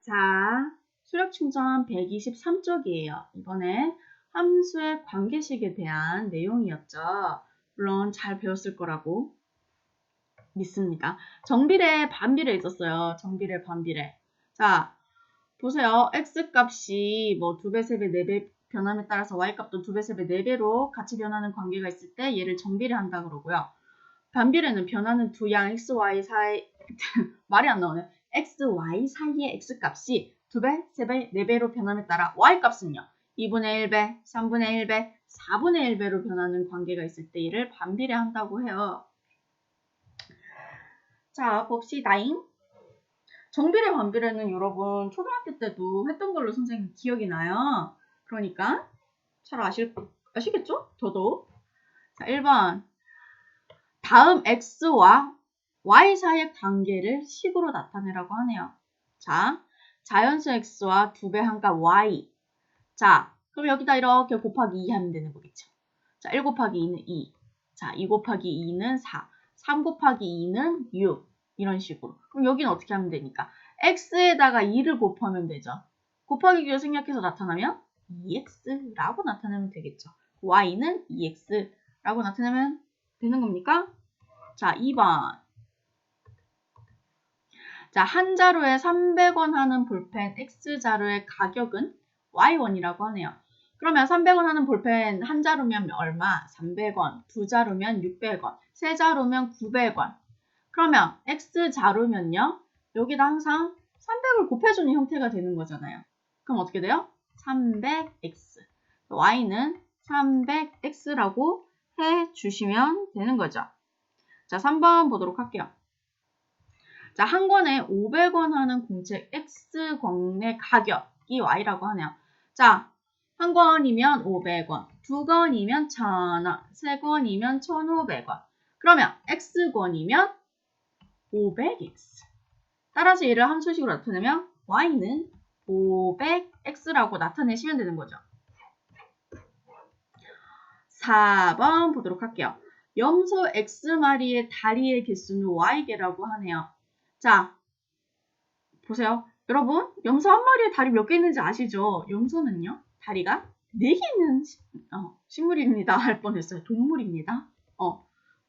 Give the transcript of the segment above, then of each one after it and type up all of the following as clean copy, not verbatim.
자, 수력 충전 123쪽이에요. 이번에 함수의 관계식에 대한 내용이었죠. 물론 잘 배웠을 거라고 믿습니다. 정비례, 반비례 있었어요. 정비례, 반비례. 자, 보세요. x값이 뭐 2배, 3배, 4배 변함에 따라서 y값도 2배, 3배, 4배로 같이 변하는 관계가 있을 때 얘를 정비례 한다 그러고요. 반비례는 변하는 두 양 x, y 사이 말이 안 나오네. x, y 사이의 x값이 2배, 3배, 4배로 변함에 따라 y값은요. 2분의 1배, 3분의 1배, 4분의 1배로 변하는 관계가 있을 때 얘를 반비례 한다고 해요. 자, 봅시다잉. 정비례, 반비례는 여러분 초등학교 때도 했던 걸로 선생님 기억이 나요. 그러니까 잘 아시겠죠? 저도. 자, 1번. 다음 x와 y 사이의 관계를 식으로 나타내라고 하네요. 자, 자연수 x와 2배 한값 y. 자, 그럼 여기다 이렇게 곱하기 2 하면 되는 거겠죠. 자, 1 곱하기 2는 2. 자, 2 곱하기 2는 4. 3 곱하기 2는 6. 이런 식으로. 그럼 여기는 어떻게 하면 되니까? x에다가 2를 곱하면 되죠. 곱하기 규를 생략해서 나타나면 2x라고 나타내면 되겠죠. y는 2x라고 나타내면 되는 겁니까? 자, 2번. 자, 한 자루에 300원 하는 볼펜 X자루의 가격은 Y1이라고 하네요. 그러면 300원 하는 볼펜 한 자루면 얼마? 300원. 두 자루면 600원. 세 자루면 900원. 그러면 X자루면요. 여기다 항상 300을 곱해주는 형태가 되는 거잖아요. 그럼 어떻게 돼요? 300X. Y는 300X라고 해주시면 되는 거죠. 자, 3번 보도록 할게요. 자, 한 권에 500원 하는 공책 X권의 가격이 Y라고 하네요. 자, 한 권이면 500원, 두 권이면 1000원, 세 권이면 1500원. 그러면 X권이면 500X. 따라서 얘를 함수식으로 나타내면 Y는 500X라고 나타내시면 되는 거죠. 4번 보도록 할게요. 염소 X마리의 다리의 개수는 Y개라고 하네요. 자, 보세요. 여러분, 염소 한 마리에 다리 몇 개 있는지 아시죠? 염소는요, 다리가 4개 있는 식물입니다. 할 뻔했어요. 동물입니다.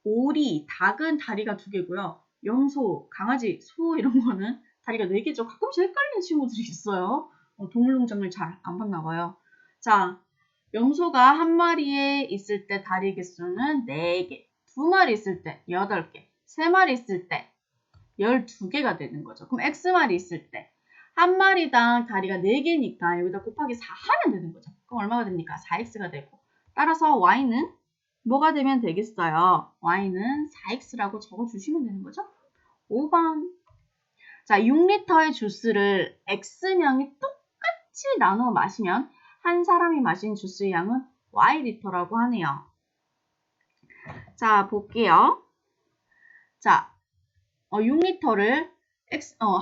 오리, 닭은 다리가 2개고요. 염소, 강아지, 소 이런 거는 다리가 4개죠. 가끔씩 헷갈리는 친구들이 있어요. 동물농장을 잘 안 봤나 봐요. 자, 염소가 한 마리에 있을 때 다리 개수는 4개, 2마리 있을 때 8개, 3마리 있을 때 12개가 되는 거죠. 그럼 X마리 있을 때 한 마리당 다리가 4개니까 여기다 곱하기 4 하면 되는 거죠. 그럼 얼마가 됩니까? 4X가 되고. 따라서 Y는 뭐가 되면 되겠어요? Y는 4X라고 적어주시면 되는 거죠. 5번. 자, 6리터의 주스를 X명이 똑같이 나누어 마시면 한 사람이 마신 주스의 양은 Y리터라고 하네요. 자, 볼게요. 자, 6리터를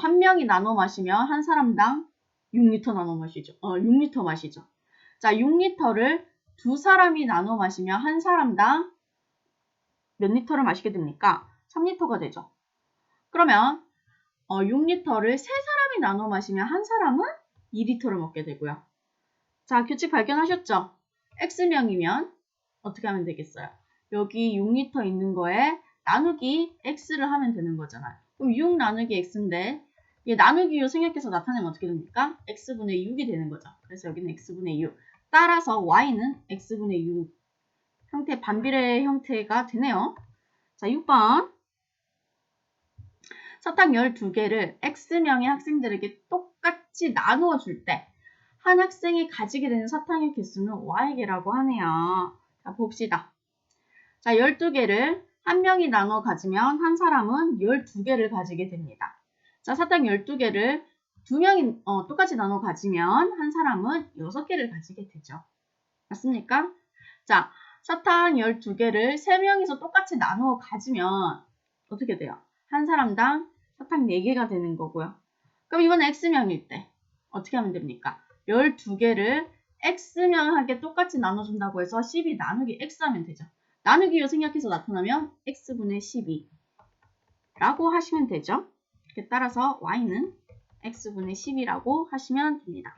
한 명이 나눠 마시면 한 사람당 6리터 나눠 마시죠. 6리터 마시죠. 자, 6리터를 두 사람이 나눠 마시면 한 사람당 몇 리터를 마시게 됩니까? 3리터가 되죠. 그러면 6리터를 세 사람이 나눠 마시면 한 사람은 2리터를 먹게 되고요. 자, 규칙 발견하셨죠? X명이면 어떻게 하면 되겠어요? 여기 6리터 있는 거에 나누기 X를 하면 되는 거잖아요. 그럼 6 나누기 X인데 나누기로 생략해서 나타내면 어떻게 됩니까? X분의 6이 되는 거죠. 그래서 여기는 X분의 6. 따라서 Y는 X분의 6 형태, 반비례 형태가 되네요. 자, 6번. 사탕 12개를 X명의 학생들에게 똑같이 나누어 줄 때 한 학생이 가지게 되는 사탕의 개수는 Y개라고 하네요. 자, 봅시다. 자, 12개를 한 명이 나눠 가지면 한 사람은 12개를 가지게 됩니다. 자, 사탕 12개를 두 명이 똑같이 나눠 가지면 한 사람은 6개를 가지게 되죠. 맞습니까? 자, 사탕 12개를 3명이서 똑같이 나누어 가지면 어떻게 돼요? 한 사람당 사탕 4개가 되는 거고요. 그럼 이번 X명일 때 어떻게 하면 됩니까? 12개를 X명하게 똑같이 나눠준다고 해서 12 나누기 X 하면 되죠. 나누기로 생략해서 나타나면 X분의 12라고 하시면 되죠. 따라서 Y는 x분의 10이라고 하시면 됩니다.